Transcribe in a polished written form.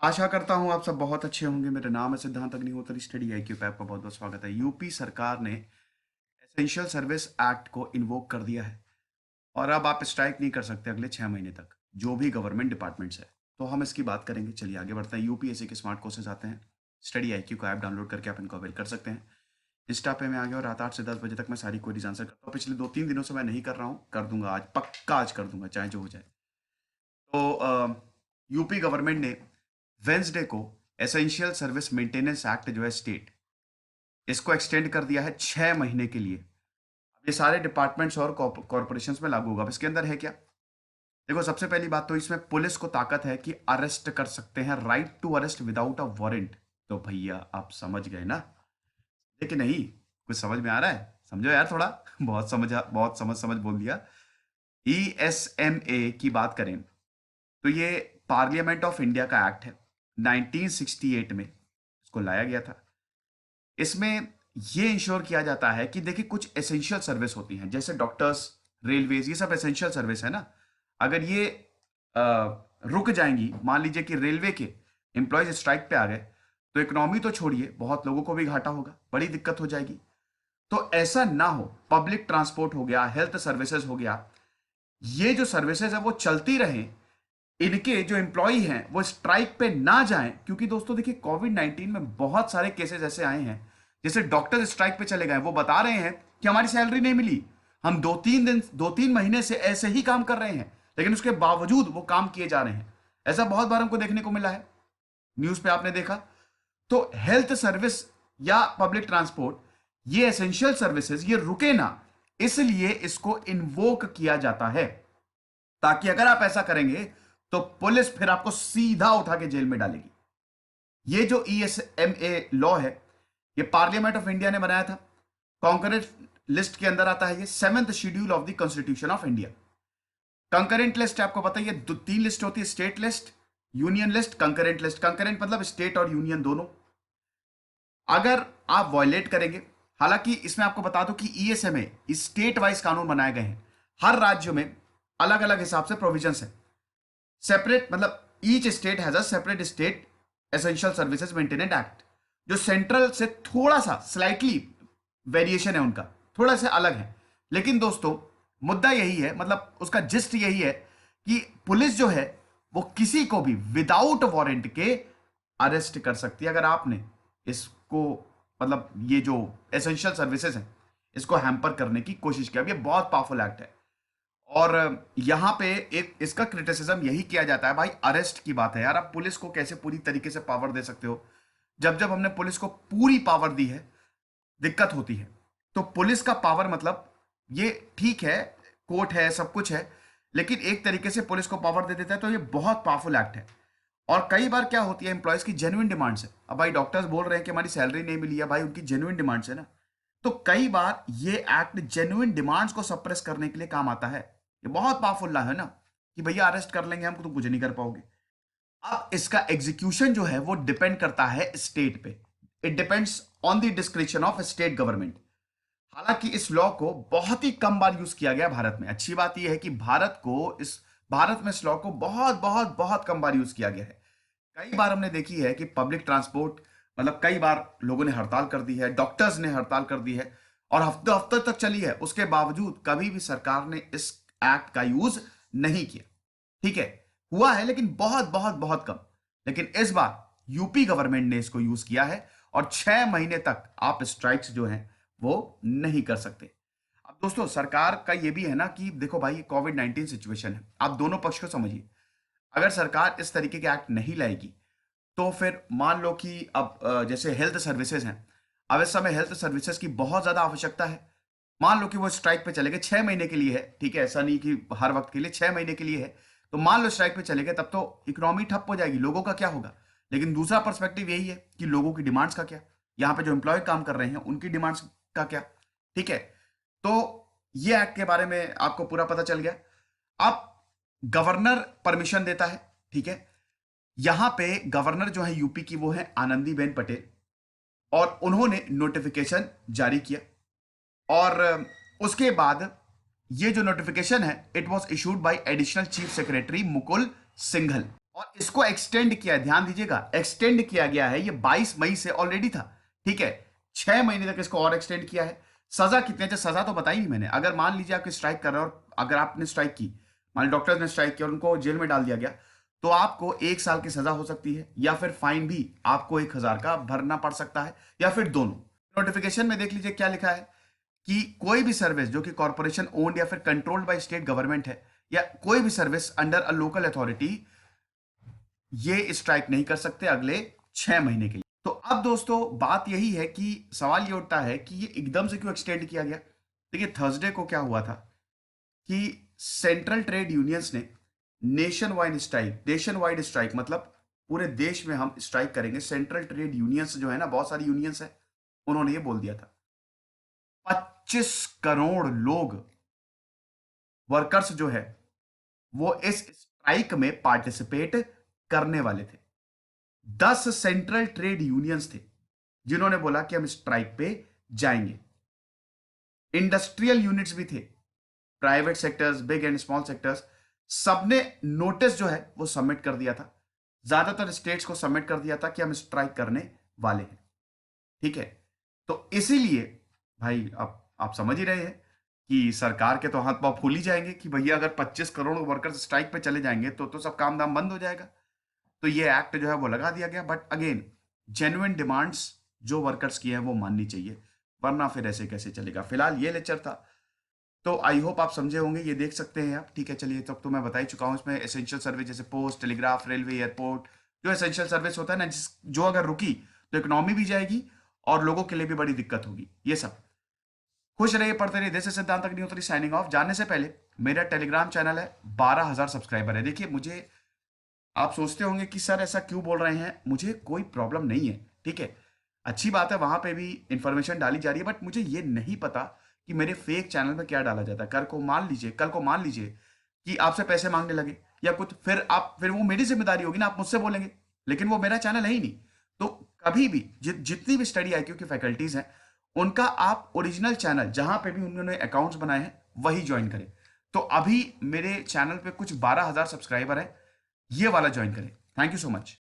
आशा करता हूँ आप सब बहुत अच्छे होंगे। मेरा नाम है सिद्धांत अग्निहोत्री। स्टडी आईक्यू पे आपका बहुत बहुत स्वागत है। यूपी सरकार ने एसेंशियल सर्विस एक्ट को इन्वोक कर दिया है और अब आप स्ट्राइक नहीं कर सकते अगले 6 महीने तक, जो भी गवर्नमेंट डिपार्टमेंट्स है। तो हम इसकी बात करेंगे। चलिए आगे बढ़ते हैं। यूपीएससी के स्मार्ट कोर्सेज आते हैं। स्टडी आईक्यू का ऐप डाउनलोड करके आप इनको अवेल कर सकते हैं। इंस्टा पे मैं आ गया और रात 8 से 10 बजे तक मैं सारी क्वेरीज आंसर करता हूँ। पिछले 2-3 दिनों से मैं नहीं कर रहा हूँ, कर दूंगा आज, पक्का आज कर दूंगा, चाहे जो हो जाए। तो यूपी गवर्नमेंट ने वेंसडे को एसेंशियल सर्विस मेंटेनेंस एक्ट जो है स्टेट, इसको एक्सटेंड कर दिया है 6 महीने के लिए। अब ये सारे डिपार्टमेंट्स और कॉर्पोरेशंस में लागू होगा। अब इसके अंदर है क्या? देखो, सबसे पहली बात तो इसमें पुलिस को ताकत है कि अरेस्ट कर सकते हैं, right to arrest without a warrant. तो भैया आप समझ गए ना? लेकिन नहीं, कुछ समझ में आ रहा है? समझो यार थोड़ा। बहुत समझ बोल दिया। ईएसएमए की बात करें तो ये पार्लियामेंट ऑफ इंडिया का एक्ट है। 1968 में इसको लाया गया था। इसमें ये इंश्योर किया जाता है कि देखिए, कुछ एसेंशियल सर्विस होती हैं जैसे डॉक्टर्स, रेलवेज, ये सब एसेंशियल सर्विस है ना। अगर ये रुक जाएंगी, मान लीजिए कि रेलवे के एम्प्लॉयज स्ट्राइक पे आ गए, तो इकोनॉमी तो छोड़िए, बहुत लोगों को भी घाटा होगा, बड़ी दिक्कत हो जाएगी। तो ऐसा ना हो। पब्लिक ट्रांसपोर्ट हो गया, हेल्थ सर्विसेज हो गया, ये जो सर्विसेज है वो चलती रहें, इनके जो एम्प्लॉय हैं वो स्ट्राइक पे ना जाएं। क्योंकि दोस्तों देखिए, कोविड-19 में बहुत सारे केसेस ऐसे आए हैं, जैसे डॉक्टर स्ट्राइक पे चले गए, वो बता रहे हैं कि हमारी सैलरी नहीं मिली, हम 2-3 महीने से ऐसे ही काम कर रहे हैं, लेकिन उसके बावजूद वो काम किए जा रहे हैं। ऐसा बहुत बार हमको देखने को मिला है, न्यूज पे आपने देखा। तो हेल्थ सर्विस या पब्लिक ट्रांसपोर्ट, ये एसेंशियल सर्विसेज, ये रुके ना, इसलिए इसको इन्वोक किया जाता है, ताकि अगर आप ऐसा करेंगे तो पुलिस फिर आपको सीधा उठा के जेल में डालेगी। ये जो ईएसएमए लॉ है, ये पार्लियामेंट ऑफ इंडिया ने बनाया था। कॉन्करेंट लिस्ट के अंदर आता है ये, 7th schedule of the constitution of India. Concurrent list आपको पता है, ये 3 लिस्ट होती है, state list, union list, concurrent list. Concurrent मतलब स्टेट और यूनियन दोनों। अगर आप वायलेट करेंगे, हालांकि इसमें आपको बता दो कि ईएसएमए स्टेट वाइज कानून बनाए गए हैं, हर राज्य में अलग अलग हिसाब से प्रोविजंस है। सेपरेट मतलब each state has a separate state essential services maintenance act, जो सेंट्रल से थोड़ा सा स्लाइटली वेरिएशन है उनका, थोड़ा सा अलग है। लेकिन दोस्तों, मुद्दा यही है, मतलब उसका जिस्ट यही है कि पुलिस जो है वो किसी को भी विदाउट वारंट के अरेस्ट कर सकती है अगर आपने इसको, मतलब ये जो एसेंशियल सर्विसेज हैं, इसको हैम्पर करने की कोशिश की। अब ये बहुत पावरफुल एक्ट है और यहां पे एक इसका क्रिटिसिज्म यही किया जाता है, भाई अरेस्ट की बात है यार, आप पुलिस को कैसे पूरी तरीके से पावर दे सकते हो? जब जब हमने पुलिस को पूरी पावर दी है, दिक्कत होती है। तो पुलिस का पावर मतलब, ये ठीक है, कोर्ट है, सब कुछ है, लेकिन एक तरीके से पुलिस को पावर दे देता है, तो ये बहुत पावरफुल एक्ट है। और कई बार क्या होती है, एम्प्लॉयज की जेन्युइन डिमांड्स है। अब भाई डॉक्टर्स बोल रहे हैं कि हमारी सैलरी नहीं मिली है, भाई उनकी जेन्युइन डिमांड्स है ना। तो कई बार ये एक्ट जेन्युइन डिमांड्स को सप्रेस करने के लिए काम आता है। ये बहुत पावरफुल लॉ है ना, कि भैया अरेस्ट कर लेंगे हमको, तो कुछ नहीं कर पाओगे। अब इसका एग्जीक्यूशन जो है वो डिपेंड करता है स्टेट पे। It depends on the description of state government. हालांकि इस लॉ को बहुत ही कम बार यूज किया गया भारत में। अच्छी बात यह है कि भारत में इस लॉ को बहुत बहुत बहुत कम बार यूज किया गया है। कई बार हमने देखी है कि पब्लिक ट्रांसपोर्ट, मतलब कई बार लोगों ने हड़ताल कर दी है, डॉक्टर्स ने हड़ताल कर दी है, और हफ्ते हफ्ते तक चली है, उसके बावजूद कभी भी सरकार ने इस एक्ट का यूज नहीं किया। ठीक है, हुआ है लेकिन बहुत बहुत बहुत कम। लेकिन इस बार यूपी गवर्नमेंट ने इसको यूज किया है और 6 महीने तक आप स्ट्राइक्स जो हैं वो नहीं कर सकते। अब दोस्तों, सरकार का ये भी है ना कि देखो भाई, कोविड-19 सिचुएशन है, आप दोनों पक्ष को समझिए। अगर सरकार इस तरीके के एक्ट नहीं लाएगी, तो फिर मान लो कि अब जैसे हेल्थ सर्विसेज हैं, अब इस समय हेल्थ सर्विसेज की बहुत ज्यादा आवश्यकता है। मान लो कि वो स्ट्राइक पे चले गए, 6 महीने के लिए है, ठीक है, ऐसा नहीं कि हर वक्त के लिए, 6 महीने के लिए है। तो मान लो स्ट्राइक पे चले गए, तब तो इकोनॉमी ठप हो जाएगी, लोगों का क्या होगा? लेकिन दूसरा पर्सपेक्टिव यही है कि लोगों की डिमांड्स का क्या, यहाँ पे जो एम्प्लॉय काम कर रहे हैं उनकी डिमांड्स का क्या। ठीक है, तो ये एक्ट के बारे में आपको पूरा पता चल गया। अब गवर्नर परमिशन देता है, ठीक है। यहां पे गवर्नर जो है यूपी की, वो है आनंदीबेन पटेल, और उन्होंने नोटिफिकेशन जारी किया। और उसके बाद ये जो नोटिफिकेशन है, it was issued by additional chief secretary Mukul Singhal. और इसको एक्सटेंड किया, ध्यान दीजिएगा, एक्सटेंड किया गया है, ये 22 मई से ऑलरेडी था, ठीक है, 6 महीने तक इसको और एक्सटेंड किया है। सजा कितनी, अच्छा सजा तो बताई नहीं मैंने, अगर मान लीजिए आपकी स्ट्राइक कर रहे हो और अगर आपने स्ट्राइक की, मान डॉक्टर्स ने स्ट्राइक किया और उनको जेल में डाल दिया गया, तो आपको 1 साल की सजा हो सकती है, या फिर फाइन भी आपको 1,000 का भरना पड़ सकता है, या फिर दोनों। नोटिफिकेशन में देख लीजिए क्या लिखा है कि कोई भी सर्विस जो कि कॉर्पोरेशन ओन्ड या फिर कंट्रोल्ड बाय स्टेट गवर्नमेंट है, या कोई भी service under a local authority, ये स्ट्राइक नहीं कर सकते अगले 6 महीने के लिए। तो अब दोस्तों बात यही है कि सवाल ये उठता है कि ये एकदम से क्यों एक्सटेंड किया गया। देखिए थर्सडे को क्या हुआ था कि सेंट्रल ट्रेड यूनियंस ने नेशन वाइड स्ट्राइक मतलब पूरे देश में हम स्ट्राइक करेंगे, सेंट्रल ट्रेड यूनियंस जो है ना, बहुत सारी यूनियंस है, उन्होंने ये बोल दिया था। 25 करोड़ लोग, वर्कर्स जो है, वो इस स्ट्राइक में पार्टिसिपेट करने वाले थे। 10 सेंट्रल ट्रेड यूनियंस थे जिन्होंने बोला कि हम स्ट्राइक पे जाएंगे। इंडस्ट्रियल यूनिट्स भी थे, private sectors, big and small sectors, सबने नोटिस जो है वो सबमिट कर दिया था, ज्यादातर स्टेट्स को सबमिट कर दिया था कि हम स्ट्राइक करने वाले हैं, ठीक है। तो इसीलिए भाई आप समझ ही रहे हैं कि सरकार के तो हाथ पांव फूल ही जाएंगे कि भैया अगर 25 करोड़ वर्कर्स स्ट्राइक पे चले जाएंगे तो सब काम धाम बंद हो जाएगा। तो ये एक्ट जो है वो लगा दिया गया, बट अगेन जेन्युइन डिमांड्स जो वर्कर्स की है वो माननी चाहिए, वरना फिर ऐसे कैसे चलेगा। फिलहाल ये लेक्चर था, तो आई होप आप समझे होंगे, ये देख सकते हैं आप, ठीक है। चलिए तब तो मैं बता ही चुका हूँ, इसमें एसेंशियल सर्विस जैसे पोस्ट, टेलीग्राफ, रेलवे, एयरपोर्ट, जो एसेंशियल सर्विस होता है ना, जो अगर रुकी तो इकोनॉमी भी जाएगी और लोगों के लिए भी बड़ी दिक्कत होगी। ये सब खुश रहिए, पढ़ते रहिए। देश से सिद्धांत तक नहीं उतरी, साइनिंग ऑफ। जानने से पहले मेरा टेलीग्राम चैनल है, 12,000 सब्सक्राइबर है। देखिए मुझे, आप सोचते होंगे कि सर ऐसा क्यों बोल रहे हैं, मुझे कोई प्रॉब्लम नहीं है, ठीक है, अच्छी बात है, वहां पे भी इंफॉर्मेशन डाली जा रही है, बट मुझे ये नहीं पता कि मेरे फेक चैनल में क्या डाला जाता है। कल को मान लीजिए कि आपसे पैसे मांगने लगे या कुछ, फिर वो मेरी जिम्मेदारी होगी ना, आप मुझसे बोलेंगे, लेकिन वो मेरा चैनल है ही नहीं। तो कभी भी जितनी भी स्टडी आईक्यू की फैकल्टीज हैं, उनका आप ओरिजिनल चैनल जहां पे भी उन्होंने अकाउंट्स बनाए हैं वही ज्वाइन करें। तो अभी मेरे चैनल पे कुछ 12,000 सब्सक्राइबर है, ये वाला ज्वाइन करें। Thank you so much.